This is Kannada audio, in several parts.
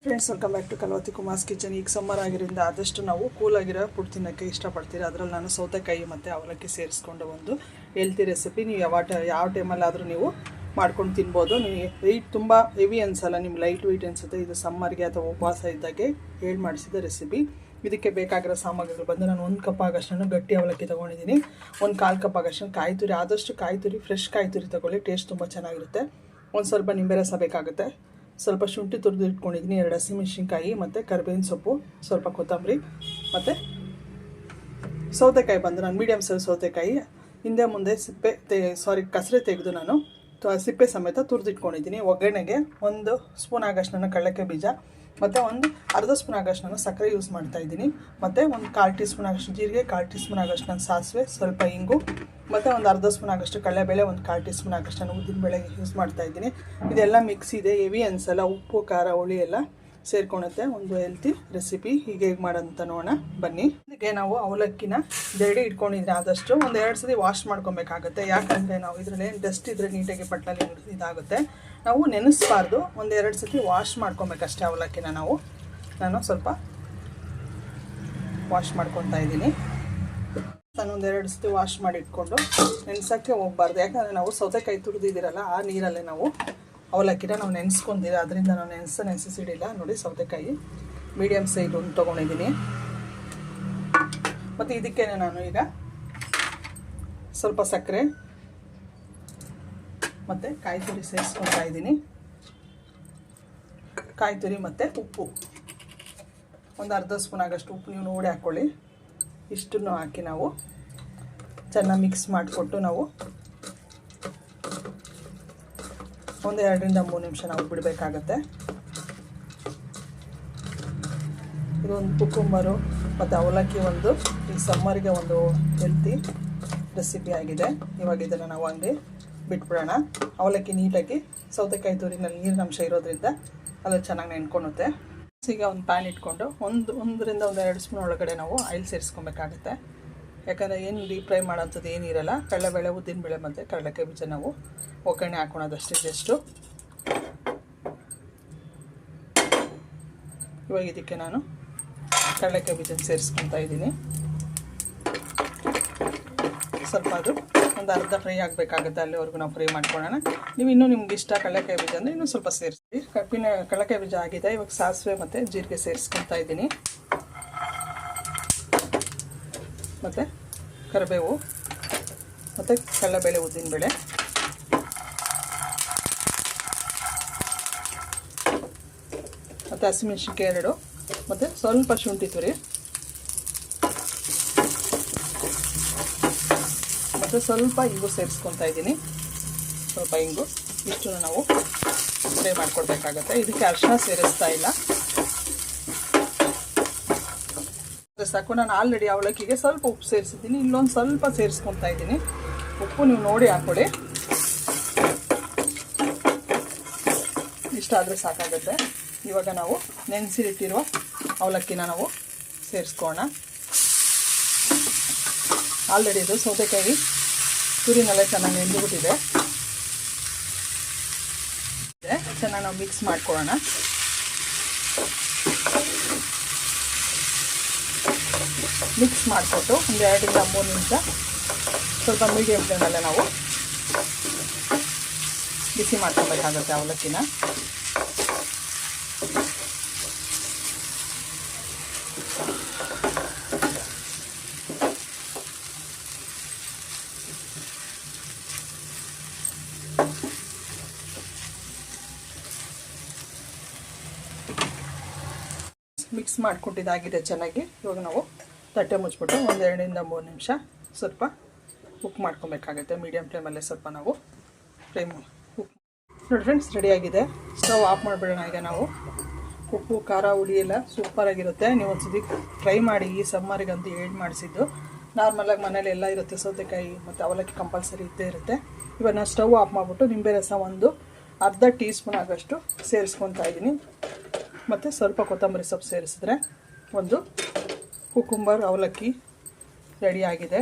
Friends, welcome back to Kalavathi Kumar's kitchen. ಈಗ ಸಮ್ಮರ್ ಆಗಿರೋದ್ರಿಂದ ಆದಷ್ಟು ನಾವು ಕೂಲಾಗಿರೋ ಫುಡ್ ತಿನ್ನೋಕ್ಕೆ ಇಷ್ಟಪಡ್ತೀರಿ. ಅದರಲ್ಲಿ ನಾನು ಸೌತೆಕಾಯಿ ಮತ್ತು ಅವಲಕ್ಕಿ ಸೇರಿಸ್ಕೊಂಡು ಒಂದು ಹೆಲ್ತಿ ರೆಸಿಪಿ ನೀವು ಯಾವ ಟೈಮಲ್ಲಾದರೂ ನೀವು ಮಾಡ್ಕೊಂಡು ತಿನ್ಬೋದು. ನೀವು ವೆಯ್ಟ್ ತುಂಬ ಹೆವಿ ಅನಿಸಲ್ಲ, ನಿಮ್ಗೆ ಲೈಟ್ ವೆಯ್ಟ್ ಅನಿಸುತ್ತೆ. ಇದು ಸಮ್ಮರ್ಗೆ ಅಥವಾ ಉಪವಾಸ ಇದ್ದಾಗೆ ಹೇಳಿ ಮಾಡಿಸಿದ ರೆಸಿಪಿ. ಇದಕ್ಕೆ ಬೇಕಾಗಿರೋ ಸಾಮಗ್ರಿಗಳು ಬಂದು ನಾನು 1 ಕಪ್ ಆಗೋಷ್ಟು ಗಟ್ಟಿ ಅವಲಕ್ಕಿ ತೊಗೊಂಡಿದ್ದೀನಿ. 1/4 ಕಪ್ ಆಗೋಷ್ಟು ಕಾಯಿ ತುರಿ. ಆದಷ್ಟು ಕಾಯಿ ತುರಿ, ಫ್ರೆಶ್ ಕಾಯಿ ತುರಿ ತೊಗೊಳ್ಳಿ, ಟೇಸ್ಟ್ ತುಂಬ ಚೆನ್ನಾಗಿರುತ್ತೆ. ಒಂದು ಸ್ವಲ್ಪ ನಿಂಬೆ ರಸ ಬೇಕಾಗುತ್ತೆ. ಸ್ವಲ್ಪ ಶುಂಠಿ ತುರಿದು ಇಟ್ಕೊಂಡಿದ್ದೀನಿ, 2 ಹಸಿಮೆಣಸಿನ್ಕಾಯಿ ಮತ್ತು ಕರಿಬೇವಿನ ಸೊಪ್ಪು, ಸ್ವಲ್ಪ ಕೊತ್ತಂಬರಿ ಮತ್ತು ಸೌತೆಕಾಯಿ ಬಂದು ನಾನು ಮೀಡಿಯಮ್ ಸೈಜ್ ಸೌತೆಕಾಯಿ ಹಿಂದೆ ಮುಂದೆ ಕಸರೆ ತೆಗೆದು ನಾನು ಸಿಪ್ಪೆ ಸಮೇತ ತುರಿದಿಟ್ಕೊಂಡಿದ್ದೀನಿ. ಒಗ್ಗರಣೆಗೆ 1 ಸ್ಪೂನ್ ಆಗೋಷ್ಟು ನಾನು ಕಡಲೆಕಾಯಿ ಬೀಜ ಮತ್ತು ಒಂದು ಅರ್ಧ ಸ್ಪೂನ್ ಆಗೋಷ್ಟು ನಾನು ಸಕ್ಕರೆ ಯೂಸ್ ಮಾಡ್ತಾಯಿದ್ದೀನಿ. ಮತ್ತು ಒಂದು 1/4 ಟೀ ಸ್ಪೂನ್ ಆಗೋಷ್ಟು ಜೀರಿಗೆ, 1/4 ಟೀ ಸ್ಪೂನ್ ಆಗೋಷ್ಟು ನಾನು ಸಾಸಿವೆ, ಸ್ವಲ್ಪ ಇಂಗು ಮತ್ತು ಒಂದು ಅರ್ಧ ಸ್ಪೂನ್ ಆಗೋಷ್ಟು ಕಡಲೆಬೇಳೆ, ಒಂದು 1/4 ಟೀ ಸ್ಪೂನ್ ಆಗೋಷ್ಟು ನಾನು ಉದ್ದಿನಬೇಳೆಗೆ ಯೂಸ್ ಮಾಡ್ತಾಯಿದ್ದೀನಿ. ಇದೆಲ್ಲ ಮಿಕ್ಸ್ ಇದೆ, ಹೆವಿ ಅನಿಸಲ್ಲ. ಉಪ್ಪು, ಖಾರ, ಹುಳಿ ಎಲ್ಲ ಸೇರ್ಕೊಳುತ್ತೆ. ಒಂದು ಹೆಲ್ತಿ ರೆಸಿಪಿ. ಹೇಗೆ ಮಾಡೋಂತ ನೋಡೋಣ ಬನ್ನಿ. ಇದಕ್ಕೆ ನಾವು ಅವಲಕ್ಕಿನ ಜರಡಿ ಇಟ್ಕೊಂಡಿದ್ರೆ ಆದಷ್ಟು 1-2 ಸತಿ ವಾಶ್ ಮಾಡ್ಕೊಬೇಕಾಗುತ್ತೆ. ಯಾಕಂದರೆ ನಾವು ಇದರಲ್ಲಿ ಡಸ್ಟ್ ಇದ್ದರೆ ನೀಟಾಗಿ ಬಟ್ಟಲಲ್ಲಿ ಇದಾಗುತ್ತೆ. ನಾವು ನೆನೆಸಬಾರ್ದು, 1-2 ಸತಿ ವಾಶ್ ಮಾಡ್ಕೊಬೇಕಷ್ಟೇ ಅವಲಕ್ಕಿನ. ನಾನು ಸ್ವಲ್ಪ ವಾಶ್ ಮಾಡ್ಕೊತಾ ಇದ್ದೀನಿ. ನಾನು 1-2 ಸತಿ ವಾಶ್ ಮಾಡಿ ಇಟ್ಕೊಂಡು ನೆನೆಸೋಕ್ಕೆ ಹೋಗಬಾರ್ದು. ಯಾಕಂದರೆ ನಾವು ಸೌತೆಕಾಯಿ ತುರಿದಿದ್ದೀರಲ್ಲ, ಆ ನೀರಲ್ಲೇ ನಾವು ಅವಲಕ್ಕಿನ ನಾವು ನೆನೆಸ್ಕೊಂಡಿದ್ದೀರ, ಅದರಿಂದ ನಾವು ನೆನೆಸಿಡಿಲ್ಲ. ನೋಡಿ, ಸೌತೆಕಾಯಿ ಮೀಡಿಯಮ್ ಸೈಜ್ ಒಂದು ತೊಗೊಂಡಿದ್ದೀನಿ. ಮತ್ತು ಇದಕ್ಕೆ ನಾನು ಈಗ ಸ್ವಲ್ಪ ಸಕ್ಕರೆ ಮತ್ತು ಕಾಯಿ ತುರಿ ಸೇರಿಸ್ಕೊತಾ ಇದ್ದೀನಿ. ಕಾಯಿ ತುರಿ ಮತ್ತು ಉಪ್ಪು, ಒಂದು ಅರ್ಧ ಸ್ಪೂನ್ ಆಗೋಷ್ಟು ಉಪ್ಪು ನೀವು ನೋಡಿ ಹಾಕ್ಕೊಳ್ಳಿ. ಇಷ್ಟನ್ನು ಹಾಕಿ ನಾವು ಚೆನ್ನಾಗಿ ಮಿಕ್ಸ್ ಮಾಡಿಕೊಟ್ಟು ನಾವು 1-2 ನಿಮಿಷ ನಾವು ಬಿಡಬೇಕಾಗತ್ತೆ. ಇದೊಂದು ಕುಕುಂಬರು ಮತ್ತು ಅವಲಕ್ಕಿ ಒಂದು ಈ ಸಮ್ಮರ್ಗೆ ಒಂದು ಹೆಲ್ತಿ ರೆಸಿಪಿ ಆಗಿದೆ. ಇವಾಗ ಇದನ್ನು ನಾವು ಹಂಗೆ ಬಿಟ್ಬಿಡೋಣ. ಅವಲಕ್ಕಿ ನೀಟಾಗಿ ಸೌತೆಕಾಯಿ ತುರಿನಲ್ಲಿ ನೀರಿನಂಶ ಇರೋದ್ರಿಂದ ಅದು ಚೆನ್ನಾಗಿ ನೆನ್ಕೊಳುತ್ತೆ. ಈಗ ಒಂದು ಪ್ಯಾನ್ ಇಟ್ಕೊಂಡು 1-2 ಸ್ಪೂನ್ ಒಳಗಡೆ ನಾವು ಆಯಿಲ್ ಸೇರಿಸ್ಕೊಬೇಕಾಗುತ್ತೆ. ಯಾಕಂದರೆ ಏನು ಡೀಪ್ ಫ್ರೈ ಮಾಡೋಂಥದ್ದು ಏನಿರಲ್ಲ. ಕಡಲೆಬೇಳೆ, ಉದ್ದಿನಬೇಳೆ ಮತ್ತು ಕಡಲೆಕಾಯಿ ಬೀಜ ನಾವು ಒಗ್ಗರಣೆ ಹಾಕೊಳೋದಷ್ಟೇ ಜಸ್ಟು. ಇವಾಗ ಇದಕ್ಕೆ ನಾನು ಕಡಲೆಕಾಯಿ ಬೀಜ ಸೇರಿಸ್ಕೊತಾ ಇದ್ದೀನಿ. ಸ್ವಲ್ಪ ಅದು ಒಂದು ಅರ್ಧ ಫ್ರೈ ಆಗಬೇಕಾಗುತ್ತೆ, ಅಲ್ಲಿವರೆಗೂ ನಾವು ಫ್ರೈ ಮಾಡ್ಕೊಳ್ಳೋಣ. ನೀವು ಇನ್ನೂ ನಿಮ್ಗೆ ಇಷ್ಟ ಕಡಲೆಕಾಯಿ ಬೀಜ ಅಂದರೆ ಇನ್ನೂ ಸ್ವಲ್ಪ ಸೇರಿಸಿ. ಕಡಲೆಕಾಯಿ ಬೀಜ ಆಗಿದೆ. ಇವಾಗ ಸಾಸಿವೆ ಮತ್ತು ಜೀರಿಗೆ ಸೇರಿಸ್ಕೊತಾ ಇದ್ದೀನಿ. ಮತ್ತು ಕರಿಬೇವು ಮತ್ತು ಕಡಲೆಬೇಳೆ, ಉದ್ದಿನಬೇಳೆ ಮತ್ತು ಹಸಿಮೆಣಸಿನ್ಕಾಯಿ 2 ಮತ್ತು ಸ್ವಲ್ಪ ಶುಂಠಿ ತುರಿ ಮತ್ತು ಸ್ವಲ್ಪ ಇಂಗು ಸೇರಿಸ್ಕೊತಾ ಇದ್ದೀನಿ. ಸ್ವಲ್ಪ ಇಂಗು, ಇಷ್ಟನ್ನು ನಾವು ಫ್ರೈ ಮಾಡ್ಕೊಡ್ಬೇಕಾಗತ್ತೆ. ಇದಕ್ಕೆ ಅರಿಶಿನ ಸೇರಿಸ್ತಾ ಇಲ್ಲ, ಸಾಕು. ನಾನು ಆಲ್ರೆಡಿ ಅವಲಕ್ಕಿಗೆ ಸ್ವಲ್ಪ ಉಪ್ಪು ಸೇರಿಸಿದ್ದೀನಿ, ಇಲ್ಲೊಂದು ಸ್ವಲ್ಪ ಸೇರಿಸ್ಕೊತಾ ಇದ್ದೀನಿ. ಉಪ್ಪು ನೀವು ನೋಡಿ ಹಾಕ್ಕೊಳ್ಳಿ, ಇಷ್ಟ ಆದರೆ ಸಾಕಾಗುತ್ತೆ. ಇವಾಗ ನಾವು ನೆನೆಸಿಟ್ಟಿರುವ ಅವಲಕ್ಕಿನ ನಾವು ಸೇರಿಸ್ಕೋಣ. ಆಲ್ರೆಡಿ ಇದು ಸೌತೆಕಾಯಿ ತುರಿನೆಲ್ಲ ಚೆನ್ನಾಗಿ ನೆಂದುಬಿಟ್ಟಿದೆ. ಚೆನ್ನಾಗಿ ನಾವು ಮಿಕ್ಸ್ ಮಾಡ್ಕೊಳ್ಳೋಣ. ಮಿಕ್ಸ್ ಮಾಡಿಕೊಟ್ಟು 1-2-3 ನಿಮಿಷ ಸ್ವಲ್ಪ ಮೀಡಿಯಮ್ ಫ್ಲೇಮಲ್ಲೇ ನಾವು ಬಿಸಿ ಮಾಡ್ಕೊಬೇಕಾಗುತ್ತೆ ಅವಲಕ್ಕಿನ. ಮಿಕ್ಸ್ ಮಾಡಿಕೊಟ್ಟಿದ್ದಾಗಿದೆ ಚೆನ್ನಾಗಿ. ಇವಾಗ ನಾವು ತಟ್ಟೆ ಮುಚ್ಚಿಬಿಟ್ಟು 1-2-3 ನಿಮಿಷ ಸ್ವಲ್ಪ ಕುಕ್ ಮಾಡ್ಕೊಬೇಕಾಗುತ್ತೆ. ಮೀಡಿಯಮ್ ಫ್ಲೇಮಲ್ಲೇ ಸ್ವಲ್ಪ ನಾವು ಕುಕ್ ನೋಡಿ. ಫ್ರೆಂಡ್ಸ್, ರೆಡಿಯಾಗಿದೆ. ಸ್ಟವ್ ಆಫ್ ಮಾಡಿಬಿಡೋಣ. ಈಗ ನಾವು ಉಪ್ಪು, ಖಾರ, ಹುಳಿ ಎಲ್ಲ ಸೂಪರಾಗಿರುತ್ತೆ. ನೀವು ಒಂದ್ಸತಿ ಟ್ರೈ ಮಾಡಿ. ಈ ಸಮ್ಮರಿಗಂತೂ ಹೇಳಿ ಮಾಡಿಸಿದ್ದು. ನಾರ್ಮಲಾಗಿ ಮನೇಲಿ ಎಲ್ಲ ಇರುತ್ತೆ, ಸೌತೆಕಾಯಿ ಮತ್ತು ಅವಲಕ್ಕಿ ಕಂಪಲ್ಸರಿ ಇದ್ದೇ ಇರುತ್ತೆ. ಇವಾಗ ನಾನು ಸ್ಟವ್ ಆಫ್ ಮಾಡಿಬಿಟ್ಟು ನಿಂಬೆ ರಸ ಒಂದು ಅರ್ಧ ಟೀ ಸ್ಪೂನ್ ಆಗೋಷ್ಟು ಸೇರಿಸ್ಕೊತಾ ಇದ್ದೀನಿ. ಮತ್ತು ಸ್ವಲ್ಪ ಕೊತ್ತಂಬರಿ ಸೊಪ್ಪು ಸೇರಿಸಿದ್ರೆ ಒಂದು ಕುಕುಂಬರ್ ಅವಲಕ್ಕಿ ರೆಡಿಯಾಗಿದೆ.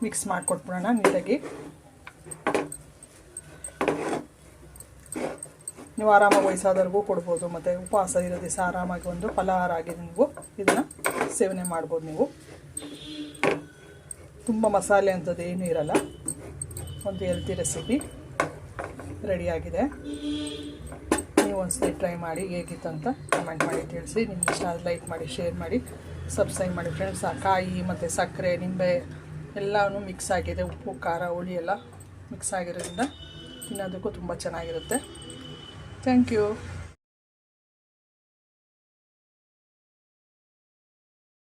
ಮಿಕ್ಸ್ ಮಾಡಿಕೊಟ್ಬಿಡೋಣ ನೀಟಾಗಿ. ನೀವು ಆರಾಮಾಗಿ ವಯಸ್ಸಾದವ್ರಿಗೂ ಕೊಡ್ಬೋದು, ಮತ್ತು ಉಪವಾಸ ಇರೋ ದಿವಸ ಆರಾಮಾಗಿ ಒಂದು ಫಲಹಾರ ಆಗಿ ನೀವು ಇದನ್ನು ಸೇವನೆ ಮಾಡ್ಬೋದು. ನೀವು ತುಂಬ ಮಸಾಲೆ ಅಂಥದ್ದು ಏನೂ ಇರಲ್ಲ. ಒಂದು ಹೆಲ್ತಿ ರೆಸಿಪಿ ರೆಡಿಯಾಗಿದೆ. ನೀವು ಒಂದ್ಸತಿ ಟ್ರೈ ಮಾಡಿ ಹೇಗಿತ್ತು ಅಂತ ಕಮೆಂಟ್ ಮಾಡಿ ತಿಳಿಸಿ. ನಿಮ್ಗೆ ಇಷ್ಟ ಆದರೆ ಲೈಕ್ ಮಾಡಿ, ಶೇರ್ ಮಾಡಿ, ಸಬ್ಸ್ಕ್ರೈಬ್ ಮಾಡಿ ಫ್ರೆಂಡ್ಸ್. ಆ ಕಾಯಿ ಮತ್ತು ಸಕ್ಕರೆ, ನಿಂಬೆ ಎಲ್ಲನೂ ಮಿಕ್ಸ್ ಆಗಿದೆ. ಉಪ್ಪು, ಖಾರ, ಹುಳಿ ಎಲ್ಲ ಮಿಕ್ಸ್ ಆಗಿರೋದ್ರಿಂದ ತಿನ್ನೋದಕ್ಕೂ ತುಂಬ ಚೆನ್ನಾಗಿರುತ್ತೆ. Thank you.